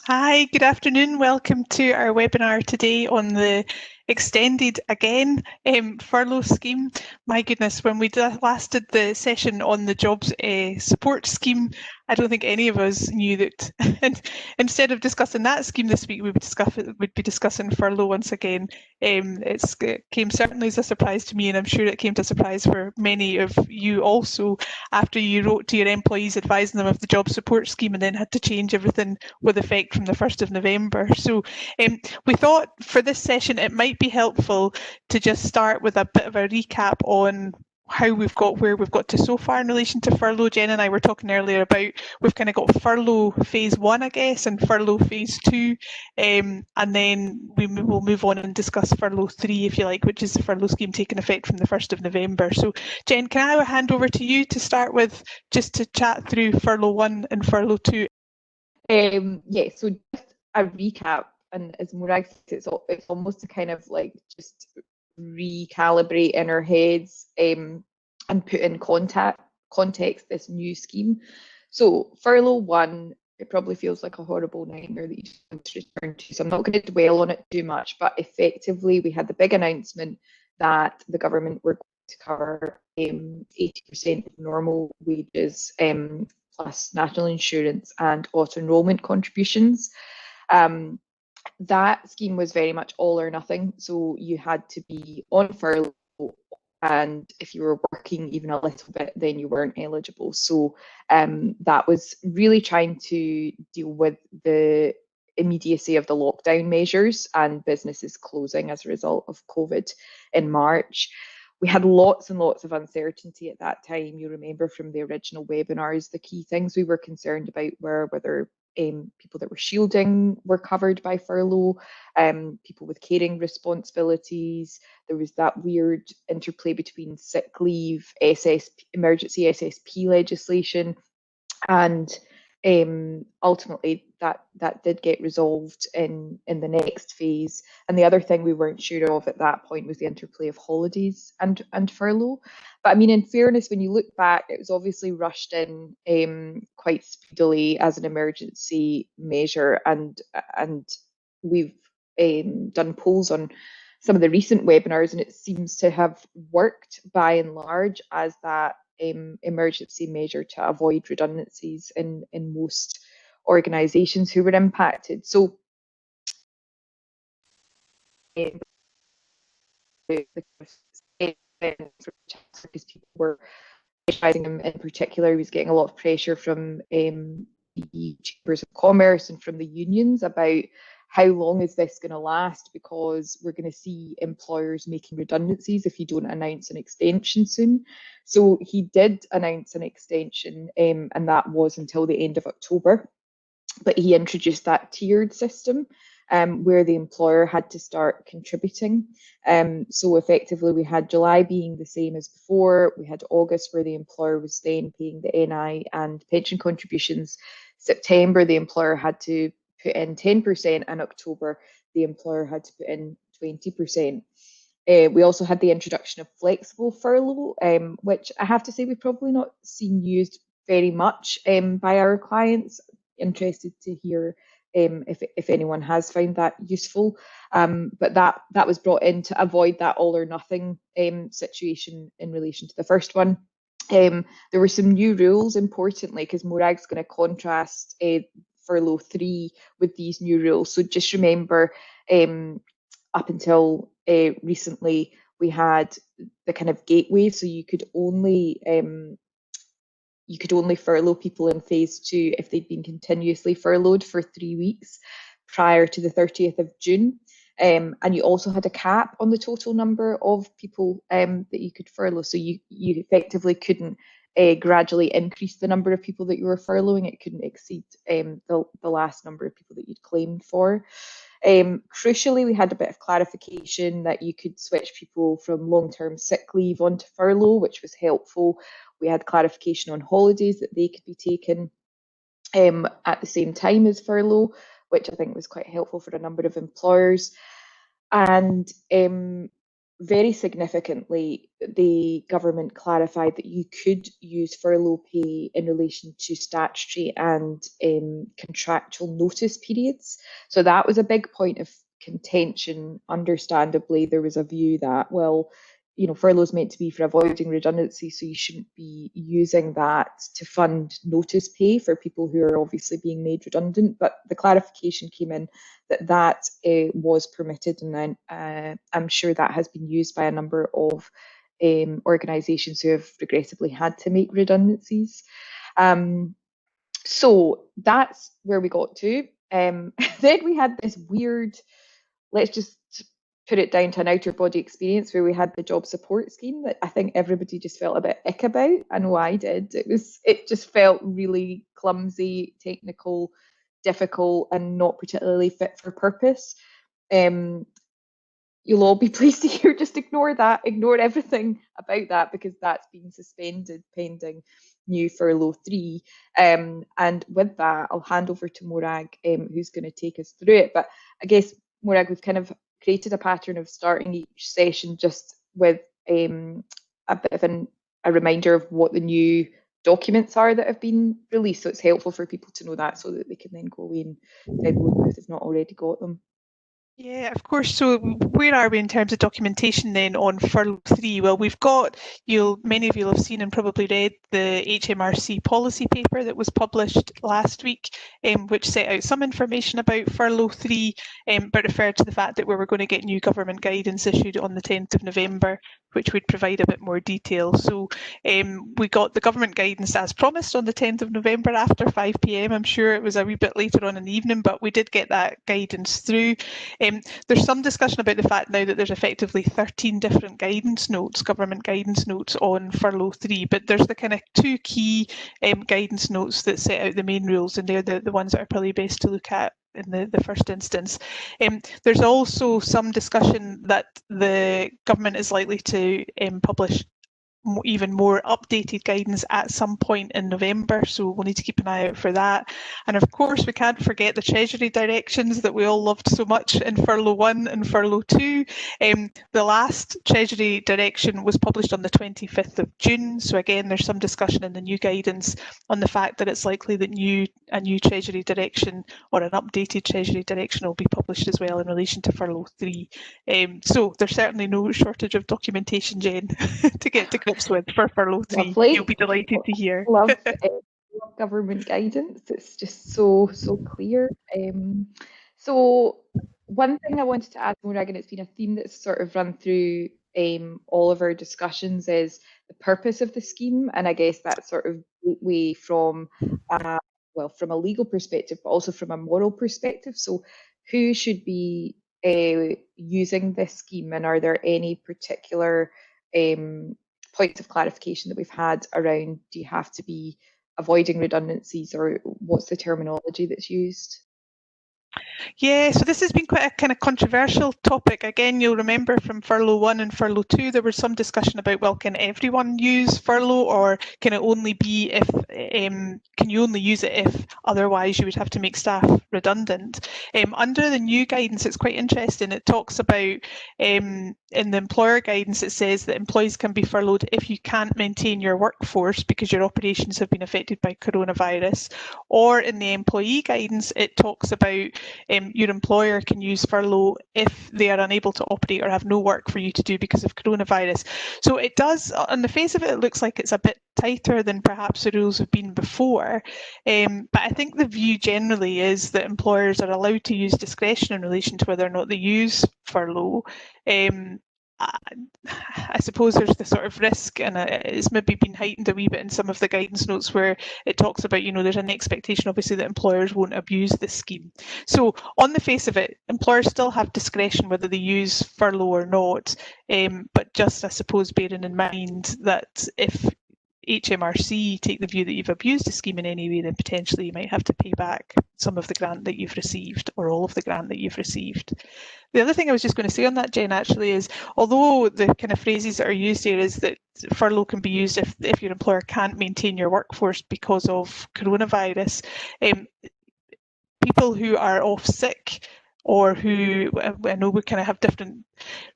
Hi, good afternoon. Welcome to our webinar today on the extended again furlough scheme. My goodness, when we last did the session on the jobs support scheme, I don't think any of us knew that. And instead of discussing that scheme this week, we would be discussing furlough once again. It came certainly as a surprise to me, and I'm sure it came to a surprise for many of you also after you wrote to your employees advising them of the job support scheme and then had to change everything with effect from the 1st of November. So we thought for this session it might be helpful to just start with a bit of a recap on how we've got where we've got to so far in relation to furlough. Jen and I were talking earlier about we've kind of got furlough phase 1, I guess, and furlough phase 2, and then we will move on and discuss furlough 3, if you like, which is the furlough scheme taking effect from the 1st of November. So Jen, can I hand over to you to start with, just to chat through furlough 1 and furlough 2? Yeah, so just a recap, and as Murag said, it's almost to kind of like just recalibrate in our heads and put in context this new scheme. So furlough 1, it probably feels like a horrible nightmare that you just want to return to. So I'm not going to dwell on it too much, but effectively we had the big announcement that the government were going to cover 80% of normal wages plus national insurance and auto enrolment contributions. Um, that scheme was very much all or nothing. So you had to be on furlough, and if you were working even a little bit, then you weren't eligible. So that was really trying to deal with the immediacy of the lockdown measures and businesses closing as a result of COVID in March. We had lots and lots of uncertainty at that time. You remember from the original webinars, the key things we were concerned about were whether people that were shielding were covered by furlough, people with caring responsibilities. There was that weird interplay between sick leave, emergency SSP legislation, and ultimately that did get resolved in the next phase. And the other thing we weren't sure of at that point was the interplay of holidays and furlough. But I mean, in fairness, when you look back, it was obviously rushed in quite speedily as an emergency measure, and we've done polls on some of the recent webinars, and it seems to have worked by and large as that emergency measure to avoid redundancies in most organisations who were impacted. So because people were advising him in particular, he was getting a lot of pressure from the chambers of commerce and from the unions about how long is this going to last, because we're going to see employers making redundancies if you don't announce an extension soon. So he did announce an extension, and that was until the end of October. But he introduced that tiered system where the employer had to start contributing. So effectively, we had July being the same as before. We had August, where the employer was then paying the NI and pension contributions. September, the employer had to put in 10%, and October, the employer had to put in 20%. We also had the introduction of flexible furlough, which I have to say we've probably not seen used very much by our clients. Interested to hear if anyone has found that useful. But that was brought in to avoid that all or nothing situation in relation to the first one. There were some new rules, importantly, because Morag's going to contrast furlough 3 with these new rules. So just remember, up until recently, we had the kind of gateway, so you could only furlough people in phase 2 if they'd been continuously furloughed for 3 weeks prior to the 30th of June. And you also had a cap on the total number of people that you could furlough. So you effectively couldn't gradually increase the number of people that you were furloughing. It couldn't exceed the last number of people that you'd claimed for. Crucially, we had a bit of clarification that you could switch people from long-term sick leave onto furlough, which was helpful. We had clarification on holidays that they could be taken at the same time as furlough, which I think was quite helpful for a number of employers. And very significantly, the government clarified that you could use furlough pay in relation to statutory and contractual notice periods. So that was a big point of contention. Understandably, there was a view that, well, furlough is meant to be for avoiding redundancy, so you shouldn't be using that to fund notice pay for people who are obviously being made redundant. But the clarification came in that was permitted, and I'm sure that has been used by a number of organisations who have regrettably had to make redundancies. So that's where we got to. Then we had this weird, let's just put it down to an outer body experience, where we had the job support scheme that I think everybody just felt a bit ick about. I know I did. It just felt really clumsy, technical, difficult, and not particularly fit for purpose. You'll all be pleased to hear, just ignore everything about that, because that's been suspended pending new Furlough 3. And with that, I'll hand over to Morag, who's going to take us through it. But I guess, Morag, we've kind of created a pattern of starting each session just with a bit of a reminder of what the new documents are that have been released. So it's helpful for people to know that, so that they can then go away and download them if they've not already got them. Yeah, of course. So where are we in terms of documentation then on Furlough 3? Well, we've got, many of you will have seen and probably read the HMRC policy paper that was published last week, which set out some information about Furlough 3, but referred to the fact that we were going to get new government guidance issued on the 10th of November, which would provide a bit more detail. So we got the government guidance as promised on the 10th of November after 5 p.m. I'm sure it was a wee bit later on in the evening, but we did get that guidance through. There's some discussion about the fact now that there's effectively 13 different guidance notes, government guidance notes on Furlough 3, but there's the kind of two key guidance notes that set out the main rules, and they're the ones that are probably best to look at in the first instance. There's also some discussion that the government is likely to publish even more updated guidance at some point in November, so we'll need to keep an eye out for that. And of course, we can't forget the Treasury Directions that we all loved so much in Furlough 1 and Furlough 2. The last Treasury Direction was published on the 25th of June, so again, there's some discussion in the new guidance on the fact that it's likely that a new Treasury Direction or an updated Treasury Direction will be published as well in relation to Furlough 3. So there's certainly no shortage of documentation, Jen, to get to grips with for Furlough 3. Lovely. You'll be delighted to hear. Love government guidance. It's just so clear. So one thing I wanted to add, Morag, and it's been a theme that's sort of run through all of our discussions, is the purpose of the scheme, and I guess that's sort of gateway from from a legal perspective, but also from a moral perspective. So who should be using this scheme, and are there any particular points of clarification that we've had around, do you have to be avoiding redundancies, or what's the terminology that's used? Yeah, so this has been quite a kind of controversial topic. Again, you'll remember from Furlough 1 and Furlough 2, there was some discussion about, well, can everyone use furlough, or can it only be if, can you only use it if otherwise you would have to make staff redundant? Under the new guidance, it's quite interesting. It talks about, in the employer guidance, it says that employees can be furloughed if you can't maintain your workforce because your operations have been affected by coronavirus. Or in the employee guidance, it talks about your employer can use furlough if they are unable to operate or have no work for you to do because of coronavirus. So it does, on the face of it, it looks like it's a bit tighter than perhaps the rules have been before. But I think the view generally is that employers are allowed to use discretion in relation to whether or not they use furlough. I suppose there's the sort of risk, and it's maybe been heightened a wee bit in some of the guidance notes where it talks about, there's an expectation obviously that employers won't abuse this scheme. So on the face of it, employers still have discretion whether they use furlough or not, but just, I suppose, bearing in mind that if HMRC take the view that you've abused the scheme in any way, then potentially you might have to pay back some of the grant that you've received, or all of the grant that you've received. The other thing I was just going to say on that, Jen, actually, is although the kind of phrases that are used here is that furlough can be used if your employer can't maintain your workforce because of coronavirus, people who are off sick or who, I know we kind of have different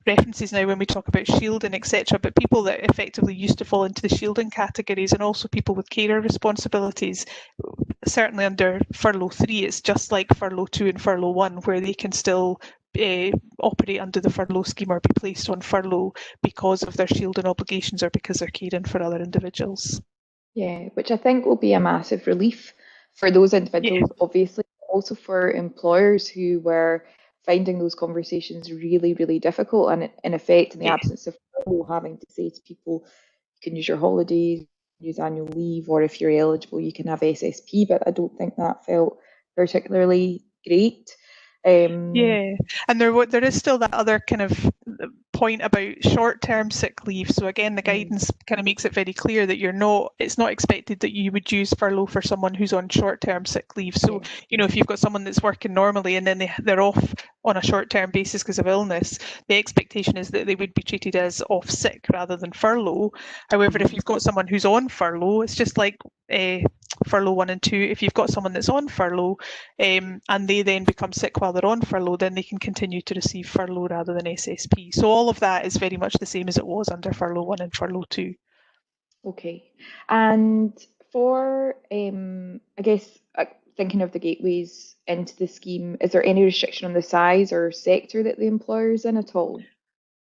references now when we talk about shielding, etc., but people that effectively used to fall into the shielding categories, and also people with carer responsibilities, certainly under Furlough 3, it's just like Furlough 2 and Furlough 1, where they can still operate under the furlough scheme or be placed on furlough because of their shielding obligations or because they're caring for other individuals. Yeah, which I think will be a massive relief for those individuals, obviously, also for employers who were finding those conversations really, really difficult. And in effect, in the absence of furlough, having to say to people, you can use your holidays, use annual leave, or if you're eligible, you can have SSP. But I don't think that felt particularly great. Yeah, and there is still that other kind of point about short-term sick leave. So again, the guidance kind of makes it very clear that it's not expected that you would use furlough for someone who's on short-term sick leave. So, you know, if you've got someone that's working normally and then they're off on a short-term basis because of illness, the expectation is that they would be treated as off sick rather than furlough. However, if you've got someone who's on furlough, it's just like furlough 1 and 2. If you've got someone that's on furlough and they then become sick while they're on furlough, then they can continue to receive furlough rather than SSP. So all of that is very much the same as it was under Furlough 1 and Furlough 2. Okay. And for, I guess, thinking of the gateways into the scheme, is there any restriction on the size or sector that the employer's in at all?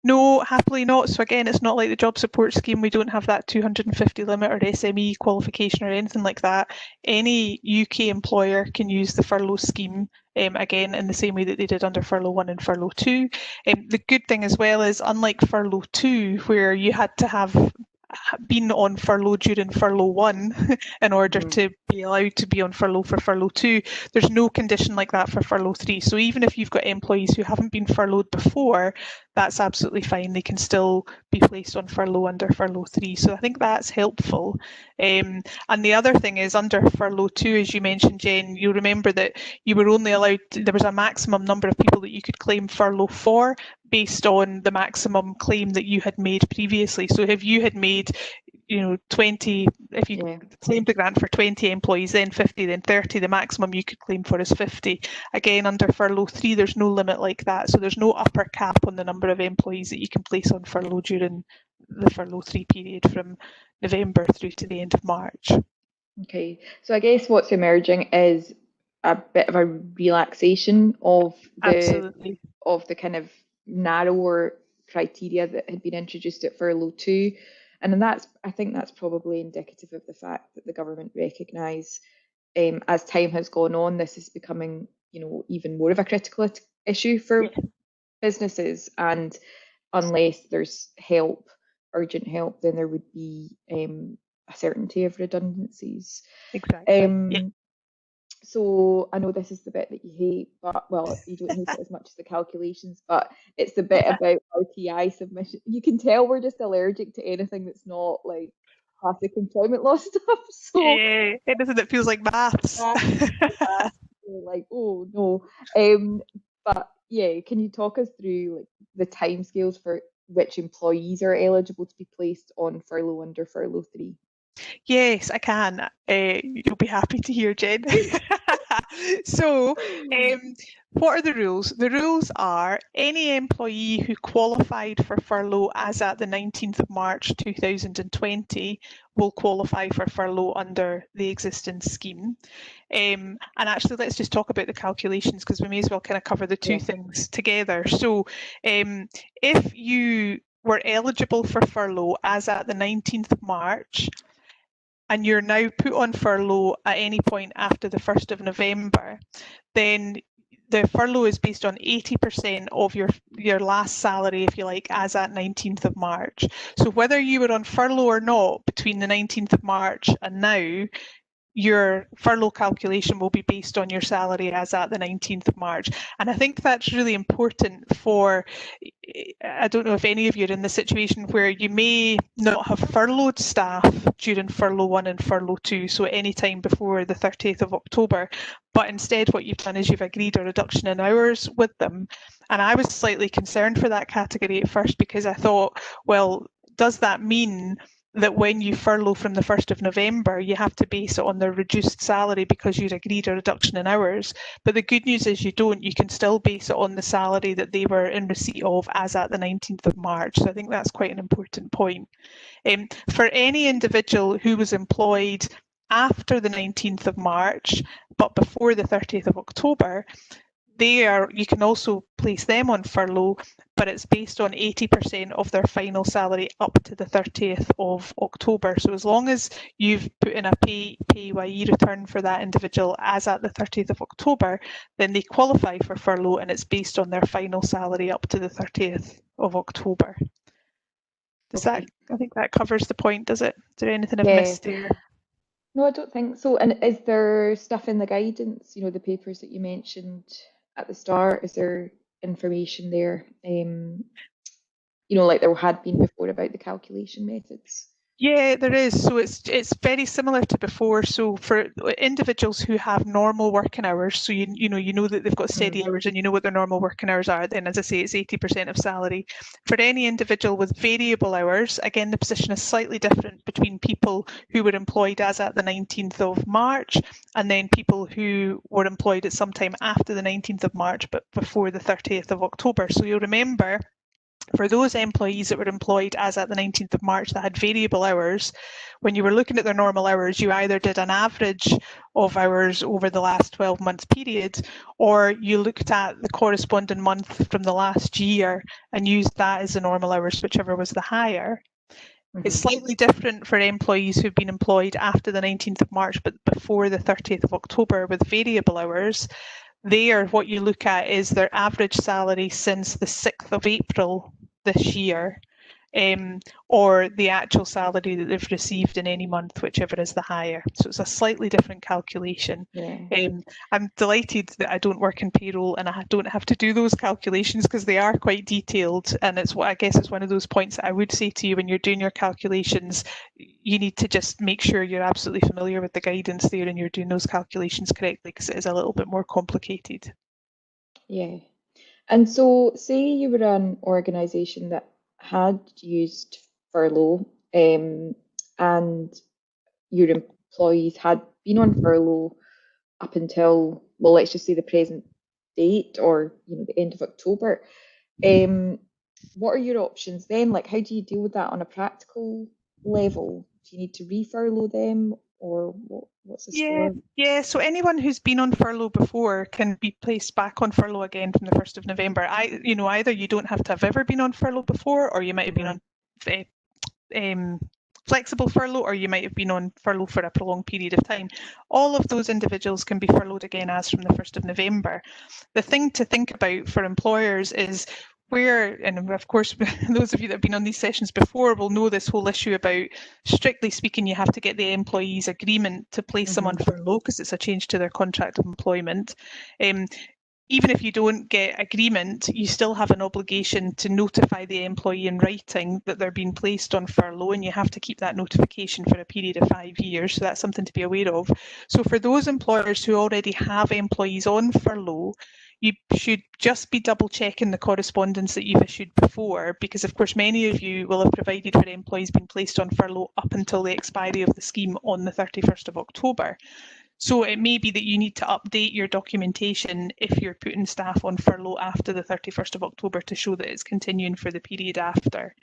No, happily not. So again, it's not like the job support scheme. We don't have that 250 limit or SME qualification or anything like that. Any UK employer can use the furlough scheme, again, in the same way that they did under Furlough 1 and Furlough 2. The good thing as well is, unlike Furlough 2, where you had to have been on furlough during Furlough 1 in order to be allowed to be on furlough for Furlough 2, there's no condition like that for Furlough 3. So even if you've got employees who haven't been furloughed before, that's absolutely fine. They can still be placed on furlough under Furlough 3. So I think that's helpful. And the other thing is, under Furlough 2, as you mentioned, Jen, you'll remember that you were only allowed, there was a maximum number of people that you could claim furlough for based on the maximum claim that you had made previously. So if you had made 20, if you claimed the grant for 20 employees, then 50, then 30, the maximum you could claim for is 50. Again, under Furlough 3, there's no limit like that. So there's no upper cap on the number of employees that you can place on furlough during the Furlough 3 period from November through to the end of March. Okay, so I guess what's emerging is a bit of a relaxation of the kind of narrower criteria that had been introduced at Furlough 2. And then I think that's probably indicative of the fact that the government recognise, as time has gone on, this is becoming, even more of a critical issue for businesses. And unless there's urgent help, then there would be a certainty of redundancies. Exactly. So I know this is the bit that you hate, but, well, you don't hate it as much as the calculations, but it's the bit about RTI submission. You can tell we're just allergic to anything that's not like classic employment law stuff. So yeah, it feels like maths. Like, oh no. But yeah, can you talk us through like the timescales for which employees are eligible to be placed on furlough under Furlough 3? Yes, I can. You'll be happy to hear, Jen. So, what are the rules? The rules are any employee who qualified for furlough as at the 19th of March 2020 will qualify for furlough under the existing scheme. And actually, let's just talk about the calculations, because we may as well kind of cover the two things together. So, if you were eligible for furlough as at the 19th of March, and you're now put on furlough at any point after the 1st of November, then the furlough is based on 80% of your last salary, if you like, as at 19th of March. So whether you were on furlough or not between the 19th of March and now, your furlough calculation will be based on your salary as at the 19th of March. And I think that's really important for, I don't know if any of you are in the situation where you may not have furloughed staff during Furlough 1 and Furlough 2, so at any time before the 30th of October, but instead what you've done is you've agreed a reduction in hours with them. And I was slightly concerned for that category at first, because I thought, well, does that mean that when you furlough from the 1st of November, you have to base it on their reduced salary because you'd agreed a reduction in hours. But the good news is you don't. You can still base it on the salary that they were in receipt of as at the 19th of March. So I think that's quite an important point. For any individual who was employed after the 19th of March, but before the 30th of October, you can also place them on furlough, but it's based on 80% of their final salary up to the 30th of October. So as long as you've put in a PAYE return for that individual as at the 30th of October, then they qualify for furlough, and it's based on their final salary up to the 30th of October. I think that covers the point, does it? Is there anything I've missed there? No, I don't think so. And is there stuff in the guidance, the papers that you mentioned at the start? Is there information there, like there had been before about the calculation methods? Yeah, there is. So it's very similar to before. So for individuals who have normal working hours, so you know that they've got steady hours and you know what their normal working hours are, then as I say, it's 80% of salary. For any individual with variable hours, again, the position is slightly different between people who were employed as at the 19th of March and then people who were employed at some time after the 19th of March but before the 30th of October. So you'll remember, for those employees that were employed as at the 19th of March that had variable hours, when you were looking at their normal hours, you either did an average of hours over the last 12-month period, or you looked at the corresponding month from the last year and used that as the normal hours, whichever was the higher. It's slightly different for employees who've been employed after the 19th of March but before the 30th of October with variable hours. There, what you look at is their average salary since the 6th of April this year, or the actual salary that they've received in any month, whichever is the higher. So it's a slightly different calculation. I'm delighted that I don't work in payroll and I don't have to do those calculations because they are quite detailed, and I guess it's one of those points that I would say to you when you're doing your calculations, you need to just make sure you're absolutely familiar with the guidance there and you're doing those calculations correctly, because it is a little bit more complicated. Yeah. And so say you were an organisation that had used furlough, and your employees had been on furlough up until, well, let's just say the present date, or the end of October. What are your options then? Like, how do you deal with that on a practical level? Do you need to re-furlough them, or what's the score? Yeah. So anyone who's been on furlough before can be placed back on furlough again from the 1st of November. Either you don't have to have ever been on furlough before, or you might have been on flexible furlough, or you might have been on furlough for a prolonged period of time. All of those individuals can be furloughed again as from the 1st of November. The thing to think about for employers is and of course, those of you that have been on these sessions before will know this whole issue about, strictly speaking, you have to get the employee's agreement to place them on furlough because it's a change to their contract of employment. Even if you don't get agreement, you still have an obligation to notify the employee in writing that they're being placed on furlough, and you have to keep that notification for a period of 5 years. So that's something to be aware of. So for those employers who already have employees on furlough, you should just be double checking the correspondence that you've issued before, because of course many of you will have provided for employees being placed on furlough up until the expiry of the scheme on the 31st of October. So it may be that you need to update your documentation if you're putting staff on furlough after the 31st of October to show that it's continuing for the period after.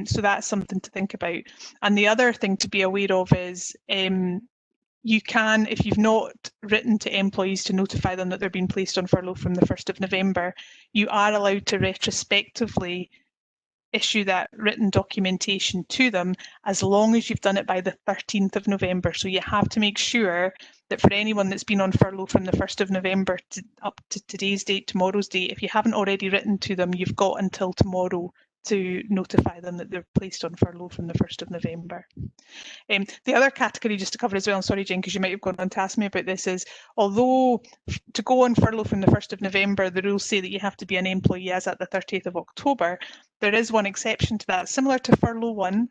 So that's something to think about. And the other thing to be aware of is you can, if you've not written to employees to notify them that they're being placed on furlough from the 1st of November, you are allowed to retrospectively issue that written documentation to them as long as you've done it by the 13th of November. So you have to make sure that for anyone that's been on furlough from the 1st of November up to today's date, tomorrow's date, if you haven't already written to them, you've got until tomorrow to notify them that they're placed on furlough from the 1st of November. The other category, just to cover as well, and sorry Jen, because you might have gone on to ask me about this, is although to go on furlough from the 1st of November, the rules say that you have to be an employee as at the 30th of October, there is one exception to that, similar to Furlough 1,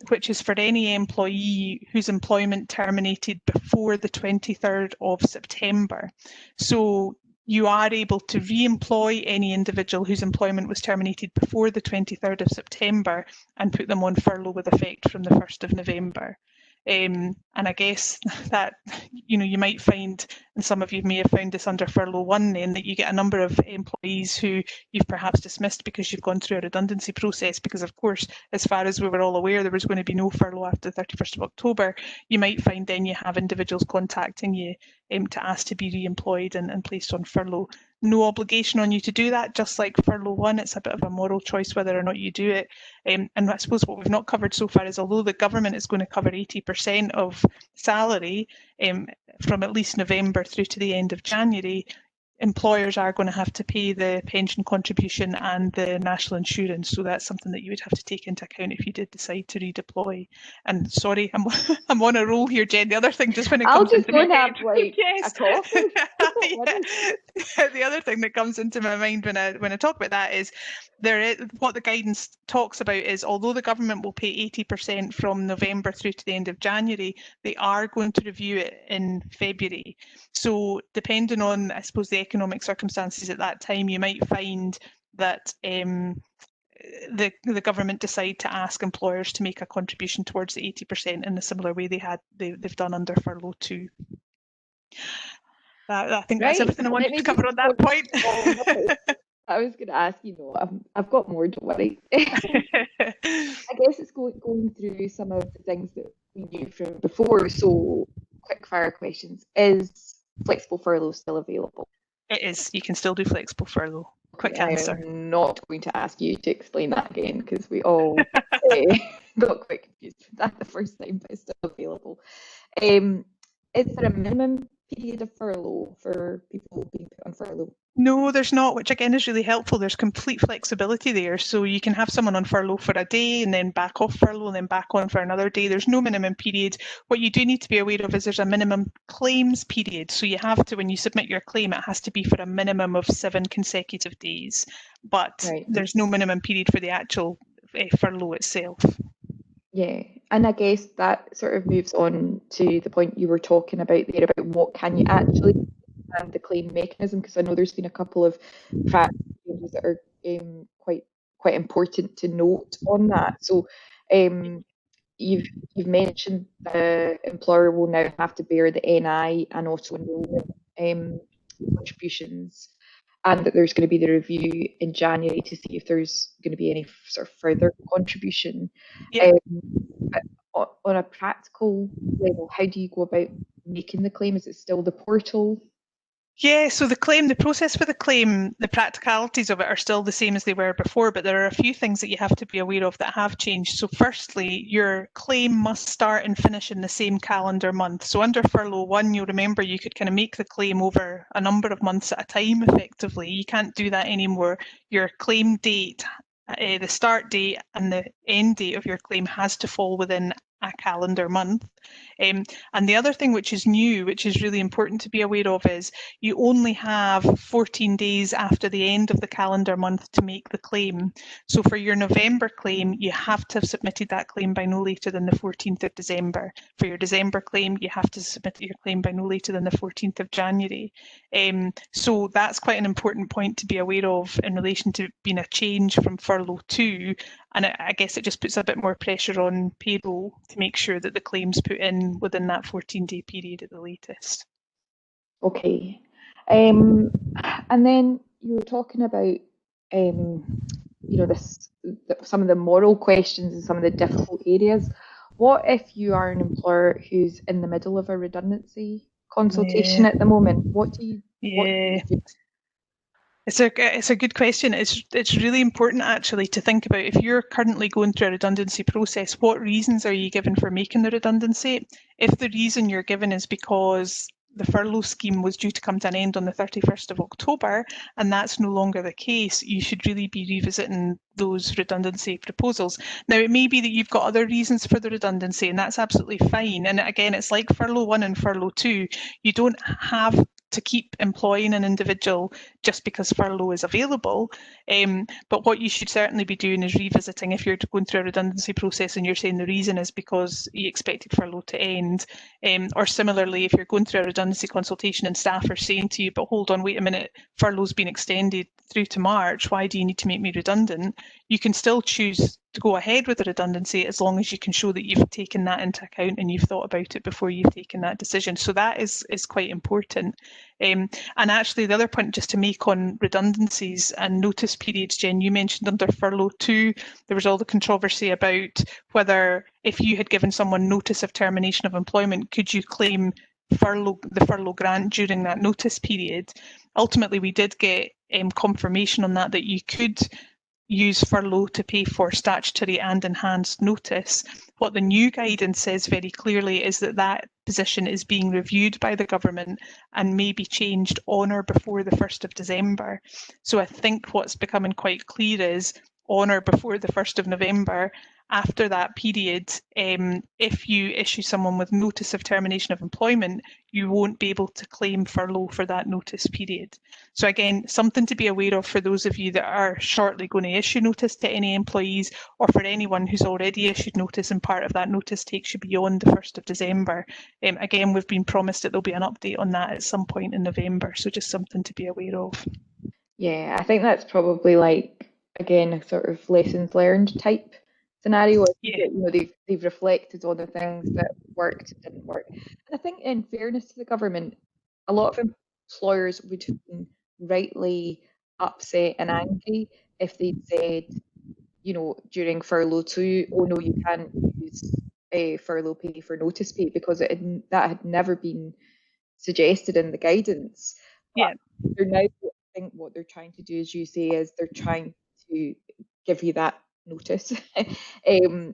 which is for any employee whose employment terminated before the 23rd of September. So you are able to re-employ any individual whose employment was terminated before the 23rd of September and put them on furlough with effect from the 1st of November. And I guess that, you might find, and some of you may have found this under Furlough 1 then, that you get a number of employees who you've perhaps dismissed because you've gone through a redundancy process, because of course, as far as we were all aware, there was going to be no furlough after the 31st of October. You might find then you have individuals contacting you to ask to be re-employed and placed on furlough. No obligation on you to do that, just like Furlough 1, it's a bit of a moral choice whether or not you do it. And I suppose what we've not covered so far is, although the government is going to cover 80% of salary from at least November through to the end of January, employers are going to have to pay the pension contribution and the national insurance. So that's something that you would have to take into account if you did decide to redeploy. And sorry, I'm on a roll here, Jen. The other thing, just when it comes into my mind, yes. The other thing that comes into my mind when I talk about that is what the guidance talks about is, although the government will pay 80% from November through to the end of January, they are going to review it in February. So depending on, I suppose, the economic circumstances at that time, you might find that the government decide to ask employers to make a contribution towards the 80% in a similar way they've done under Furlough 2. I think that's everything I wanted to cover on that point. I was going to ask, I've got more, don't worry. I guess it's going through some of the things that we knew from before. So, quick fire questions. Is flexible furlough still available? It is. You can still do flexible furlough. Quick answer. I'm not going to ask you to explain that again, because we all got quite confused with that the first time, but it's still available. Is there a minimum period of furlough for people being put on furlough? No, there's not, which again is really helpful. There's complete flexibility there. So you can have someone on furlough for a day and then back off furlough and then back on for another day. There's no minimum period. What you do need to be aware of is there's a minimum claims period. So you have to, when you submit your claim, it has to be for a minimum of 7 consecutive days. But there's no minimum period for the actual furlough itself. Yeah, and I guess that sort of moves on to the point you were talking about there about what can you actually do and the claim mechanism, because I know there's been a couple of practice changes that are quite important to note on that. So you've mentioned the employer will now have to bear the NI and auto enrollment contributions, and that there's going to be the review in January to see if there's going to be any sort of further contribution. Yeah. On a practical level, how do you go about making the claim? Is it still the portal? Yeah, so the process for the claim, the practicalities of it are still the same as they were before, but there are a few things that you have to be aware of that have changed. So firstly, your claim must start and finish in the same calendar month. So under Furlough 1, you'll remember you could kind of make the claim over a number of months at a time, effectively. You can't do that anymore. Your claim date, the start date and the end date of your claim has to fall within a calendar month. And the other thing which is new, which is really important to be aware of, is you only have 14 days after the end of the calendar month to make the claim. So for your November claim, you have to have submitted that claim by no later than the 14th of December. For your December claim, you have to submit your claim by no later than the 14th of January. So that's quite an important point to be aware of in relation to being a change from Furlough 2. And I guess it just puts a bit more pressure on payroll to make sure that the claim's put in within that 14-day period at the latest. Okay. And then you were talking about, some of the moral questions and some of the difficult areas. What if you are an employer who's in the middle of a redundancy consultation at the moment? What do you do? It's a good question. It's really important actually to think about, if you're currently going through a redundancy process, what reasons are you given for making the redundancy? If the reason you're given is because the furlough scheme was due to come to an end on the 31st of October and that's no longer the case, you should really be revisiting those redundancy proposals. Now, it may be that you've got other reasons for the redundancy, and that's absolutely fine. And again, it's like Furlough 1 and Furlough 2. You don't have to keep employing an individual just because furlough is available. But what you should certainly be doing is revisiting if you're going through a redundancy process and you're saying the reason is because you expected furlough to end. Or similarly, if you're going through a redundancy consultation and staff are saying to you, but hold on, wait a minute, furlough's been extended through to March, why do you need to make me redundant? You can still choose to go ahead with the redundancy as long as you can show that you've taken that into account and you've thought about it before you've taken that decision. So that is quite important. And actually, the other point just to make on redundancies and notice periods, Jen, you mentioned under furlough too, there was all the controversy about whether if you had given someone notice of termination of employment, could you claim the furlough grant during that notice period? Ultimately, we did get confirmation on that you could use furlough to pay for statutory and enhanced notice. What the new guidance says very clearly is that position is being reviewed by the government and may be changed on or before the 1st of December. So I think what's becoming quite clear is on or before the 1st of November, after that period, if you issue someone with notice of termination of employment, you won't be able to claim furlough for that notice period. So again, something to be aware of for those of you that are shortly going to issue notice to any employees, or for anyone who's already issued notice and part of that notice takes you beyond the 1st of December. Again, we've been promised that there'll be an update on that at some point in November, so just something to be aware of. Yeah, I think that's probably like, again, a sort of lessons learned type scenario. Yeah. You know, they've reflected on the things that worked and didn't work. And I think, in fairness to the government, a lot of employers would have been rightly upset and angry if they'd said, you know, during furlough too, oh no, you can't use furlough pay for notice pay, because that had never been suggested in the guidance. Yeah. But they're now, I think what they're trying to do, as you say, is they're trying to give you that notice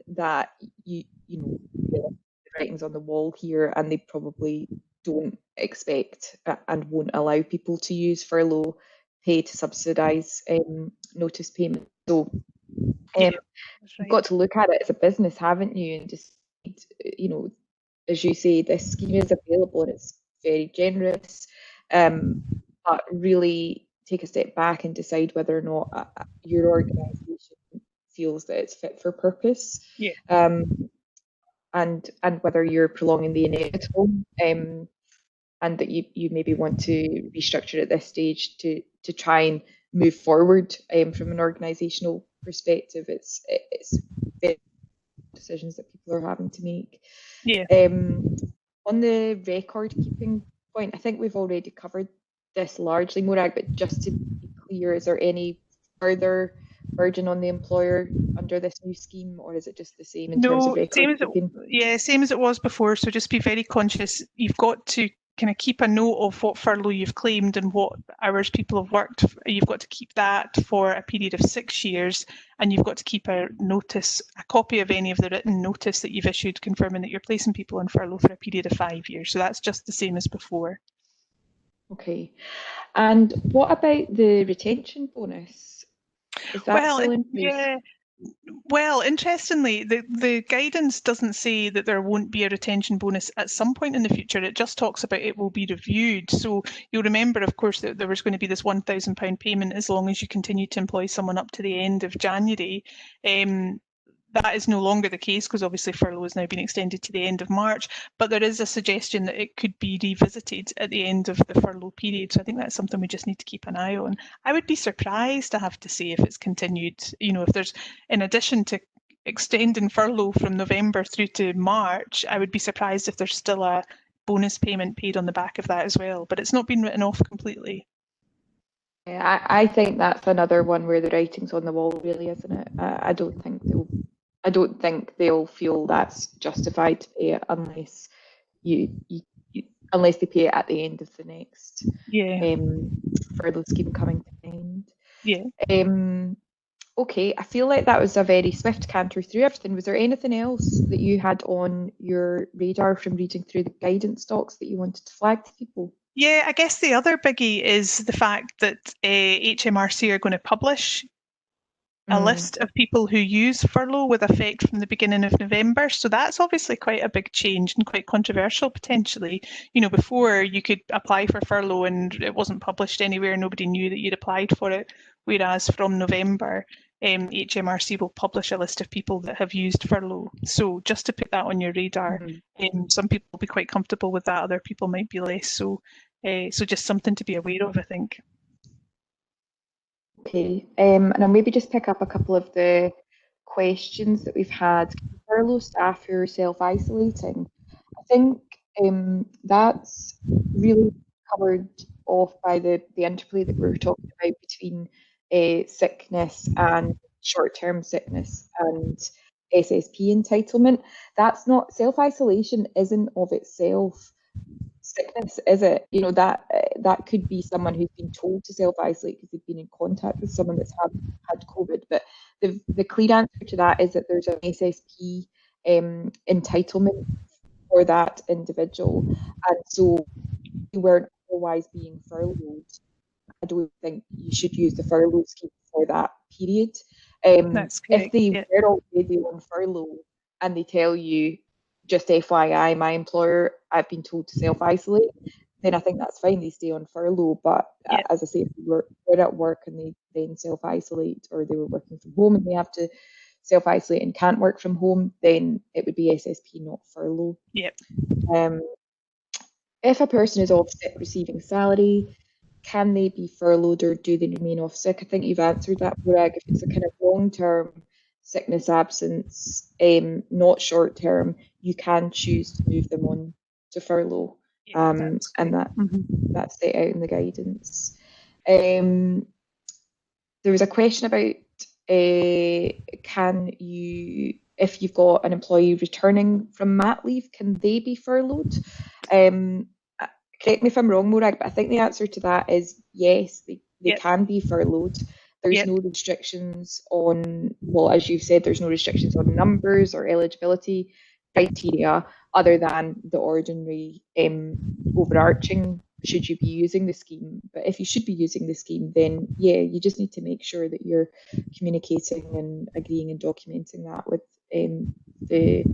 that you know the writing's on the wall here, and they probably don't expect and won't allow people to use furlough pay to subsidise notice payment. So Yeah, you've got to look at it as a business, haven't you, and just, you know, as you say, this scheme is available and it's very generous, but really take a step back and decide whether or not your organisation feels that it's fit for purpose. Yeah. And whether you're prolonging the inevitable, and that you maybe want to restructure at this stage to try and move forward from an organisational perspective. It's very decisions that people are having to make. Yeah. On the record keeping point, I think we've already covered this largely, Morag, but just to be clear, is there any further burden on the employer under this new scheme, or is it just the same in terms of record keeping? Same as it was before. So just be very conscious. You've got to kind of keep a note of what furlough you've claimed and what hours people have worked. You've got to keep that for a period of 6 years, and you've got to keep a copy of any of the written notice that you've issued confirming that you're placing people on furlough for a period of 5 years. So that's just the same as before. Okay. And what about the retention bonus? Is that still in place? Yeah. Well, interestingly, the guidance doesn't say that there won't be a retention bonus at some point in the future. It just talks about it will be reviewed. So you'll remember, of course, that there was going to be this £1,000 payment as long as you continue to employ someone up to the end of January. That is no longer the case because obviously furlough has now been extended to the end of March, but there is a suggestion that it could be revisited at the end of the furlough period. So I think that's something we just need to keep an eye on. I would be surprised, I have to say, if it's continued, you know, if there's, in addition to extending furlough from November through to March, I would be surprised if there's still a bonus payment paid on the back of that as well, but it's not been written off completely. Yeah, I think that's another one where the writing's on the wall, really, isn't it? I don't think they'll feel that's justified to pay it unless unless they pay it at the end of the next furlough scheme coming to an end. Yeah. Okay, I feel like that was a very swift canter through everything. Was there anything else that you had on your radar from reading through the guidance docs that you wanted to flag to people? Yeah, I guess the other biggie is the fact that HMRC are going to publish a list of people who use furlough with effect from the beginning of November. So that's obviously quite a big change and quite controversial potentially. You know, before you could apply for furlough and it wasn't published anywhere, nobody knew that you'd applied for it. Whereas from November, HMRC will publish a list of people that have used furlough. So just to put that on your radar, some people will be quite comfortable with that, other people might be less so. So just something to be aware of, I think. Okay, and I'll maybe just pick up a couple of the questions that we've had. Furlough staff who are self-isolating. I think that's really covered off by the interplay that we were talking about between sickness and short-term sickness and SSP entitlement. That's not, self-isolation isn't of itself sickness, is it? You know, that could be someone who's been told to self-isolate because they've been in contact with someone that's had COVID. But the clear answer to that is that there's an SSP entitlement for that individual. And so if you weren't otherwise being furloughed, I don't think you should use the furlough scheme for that period. That's correct. If they were already on furlough and they tell you, just FYI, my employer, I've been told to self-isolate, then I think that's fine, they stay on furlough. But as I say, if they were at work and they then self-isolate, or they were working from home and they have to self-isolate and can't work from home, then it would be SSP, not furlough. Yep. If a person is off sick receiving salary, can they be furloughed or do they remain off sick? I think you've answered that, Morag. If it's a kind of long-term sickness absence, not short-term, you can choose to move them on to furlough. And that's set out in the guidance. There was a question about can you, if you've got an employee returning from mat leave, can they be furloughed? Correct me if I'm wrong, Morag, but I think the answer to that is yes, they can be furloughed. There's no restrictions on, well, as you've said, there's no restrictions on numbers or eligibility criteria other than the ordinary overarching, should you be using the scheme. But if you should be using the scheme, then yeah, you just need to make sure that you're communicating and agreeing and documenting that with the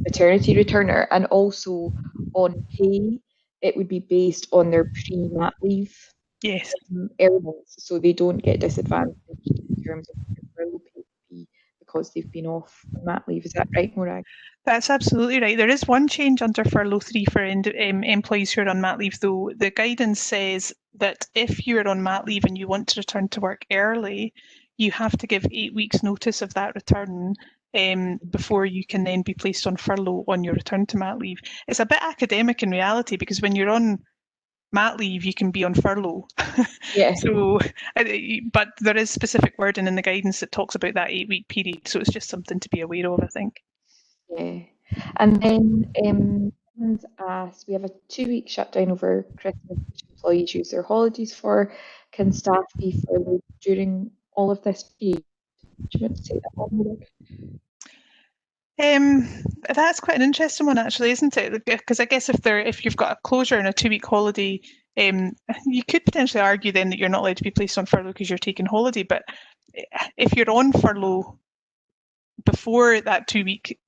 maternity returner. And also on pay, it would be based on their pre-mat leave earnings, so they don't get disadvantaged in terms of their furlough pay because they've been off mat leave. Is that right, Morag? That's absolutely right. There is one change under Furlough 3 for employees who are on mat leave, though. The guidance says that if you're on mat leave and you want to return to work early, you have to give 8 weeks notice of that return before you can then be placed on furlough on your return to mat leave. It's a bit academic in reality, because when you're on mat leave, you can be on furlough. Yeah. So, but there is specific wording in the guidance that talks about that 8 week period. So it's just something to be aware of, I think. Yeah. And then asked, we have a 2-week shutdown over Christmas, which employees use their holidays for. Can staff be furloughed during all of this period? Do you want to say that one? That's quite an interesting one, actually, isn't it? Because I guess if you've got a closure and a 2-week holiday, you could potentially argue then that you're not allowed to be placed on furlough because you're taking holiday. But if you're on furlough before that 2-week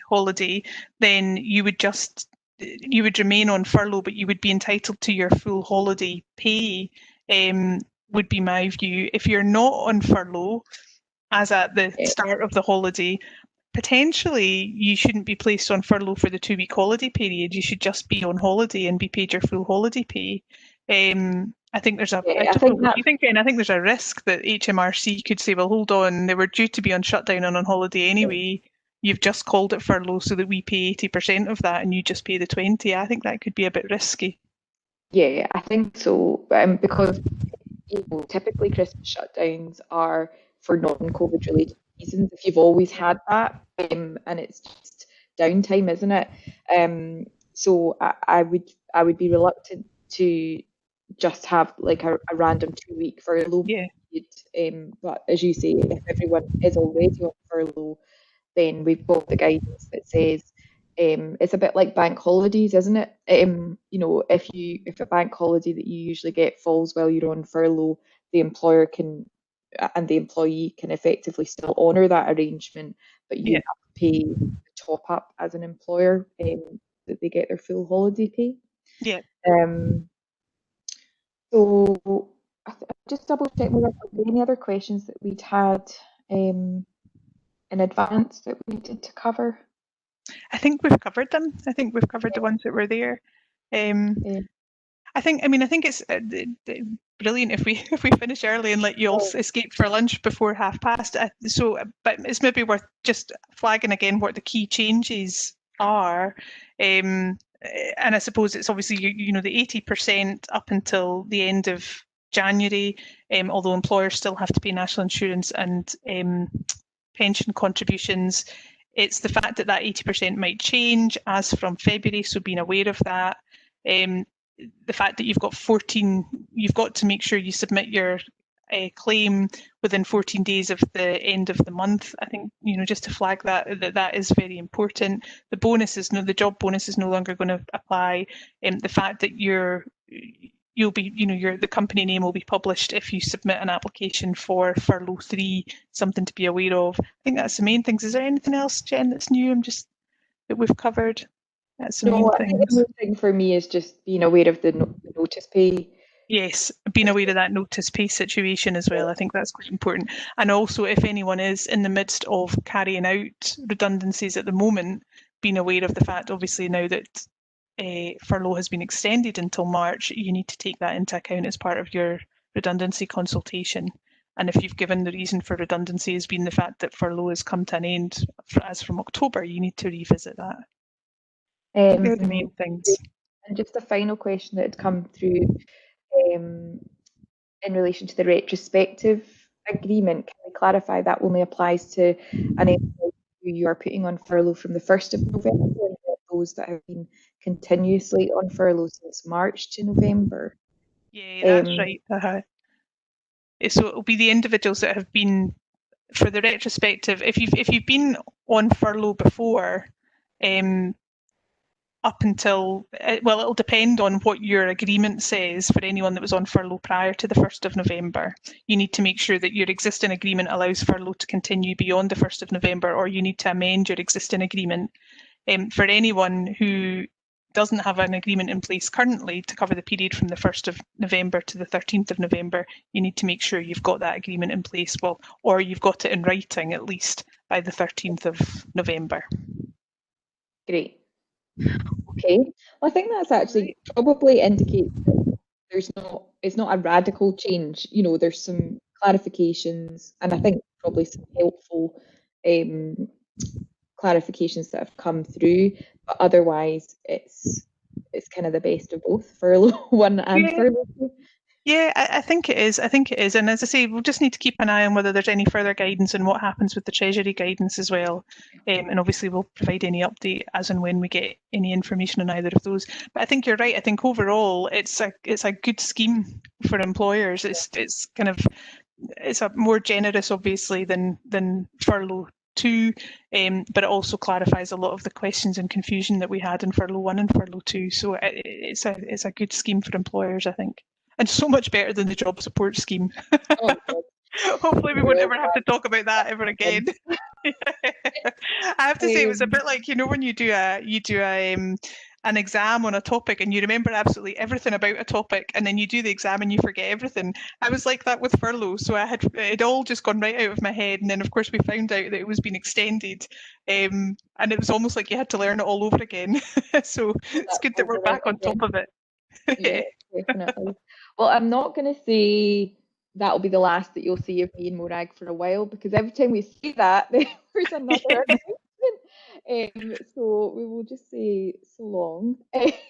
holiday, then you would remain on furlough, but you would be entitled to your full holiday pay. Would be my view. If you're not on furlough, as at the start of the holiday, potentially you shouldn't be placed on furlough for the 2-week holiday period. You should just be on holiday and be paid your full holiday pay. I think there's I think there's a risk that HMRC could say, well, hold on, they were due to be on shutdown and on holiday anyway. You've just called it furlough so that we pay 80% of that and you just pay the 20%. I think that could be a bit risky. Yeah, I think so. Because typically Christmas shutdowns are for non-COVID related reasons. If you've always had that, and it's just downtime, isn't it? So I would be reluctant to just have like a random 2-week furlough period. But as you say, if everyone is already on furlough, then we've got the guidance that says it's a bit like bank holidays, isn't it? If a bank holiday that you usually get falls while you're on furlough, the employer can and the employee can effectively still honour that arrangement, but you Yeah. have to pay the top up as an employer, that they get their full holiday pay. Yeah. So just double check, were there any other questions that we'd had in advance that we needed to cover? I think we've covered them. I think we've covered the ones that were there. I think it's brilliant if we finish early and let you all escape for lunch before past. But it's maybe worth just flagging again what the key changes are. And I suppose it's obviously the 80% up until the end of January, although employers still have to pay national insurance and pension contributions. It's the fact that 80% might change as from February, so being aware of that. The fact that you've got to make sure you submit your claim within 14 days of the end of the month. I think, just to flag that is very important. The job bonus is no longer going to apply. The fact that the company name will be published if you submit an application for Furlough 3, something to be aware of. I think that's the main things. Is there anything else, Jen, that's new? That we've covered? That's the main I think the things. main thing for me is just being aware of the notice pay. Yes, being aware of that notice pay situation as well. I think that's quite important. And also, if anyone is in the midst of carrying out redundancies at the moment, being aware of the fact, obviously, now that furlough has been extended until March, you need to take that into account as part of your redundancy consultation. And if you've given the reason for redundancy as being the fact that furlough has come to an end as from October, you need to revisit that. They're the main things. And just a final question that had come through in relation to the retrospective agreement. Can we clarify that only applies to an employee who you are putting on furlough from the 1st of November, and those that have been continuously on furlough since March to November? Yeah, that's right. So it'll be the individuals that have been, for the retrospective, if you've been on furlough before, up until, well, it'll depend on what your agreement says. For anyone that was on furlough prior to the 1st of November, you need to make sure that your existing agreement allows furlough to continue beyond the 1st of November, or you need to amend your existing agreement. For anyone who doesn't have an agreement in place currently to cover the period from the 1st of November to the 13th of November, you need to make sure you've got that agreement in place, or you've got it in writing at least by the 13th of November. Great. Okay. Well, I think that's actually probably indicates that it's not a radical change. There's some clarifications, and I think probably some helpful clarifications that have come through, but otherwise it's kind of the best of both, furlough 1 and furlough 2. Yeah, I think it is. And as I say, we'll just need to keep an eye on whether there's any further guidance and what happens with the Treasury guidance as well. And obviously we'll provide any update as and when we get any information on either of those. But I think you're right. I think overall it's a good scheme for employers. It's a more generous, obviously, than furlough 2, but it also clarifies a lot of the questions and confusion that we had in furlough 1 and furlough 2. So it's a good scheme for employers, I think. And so much better than the job support scheme. Oh, hopefully we won't ever have to talk about that ever again. I have to say, it was a bit like, when you do an exam on a topic and you remember absolutely everything about a topic, and then you do the exam and you forget everything. I was like that with furlough, so it all just gone right out of my head, and then of course we found out that it was being extended, and it was almost like you had to learn it all over again. So it's good that we're back on top of it. Yeah, definitely. Well, I'm not going to say that'll be the last that you'll see of me and Morag for a while, because every time we say that, there's another announcement. So we will just say so long.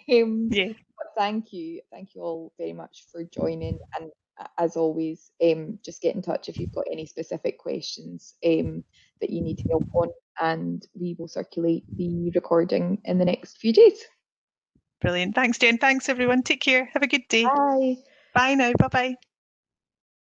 Yeah. But thank you all very much for joining, and as always, just get in touch if you've got any specific questions that you need help on, and we will circulate the recording in the next few days. Brilliant. Thanks, Jen. Thanks, everyone. Take care. Have a good day. Bye. Bye now. Bye-bye.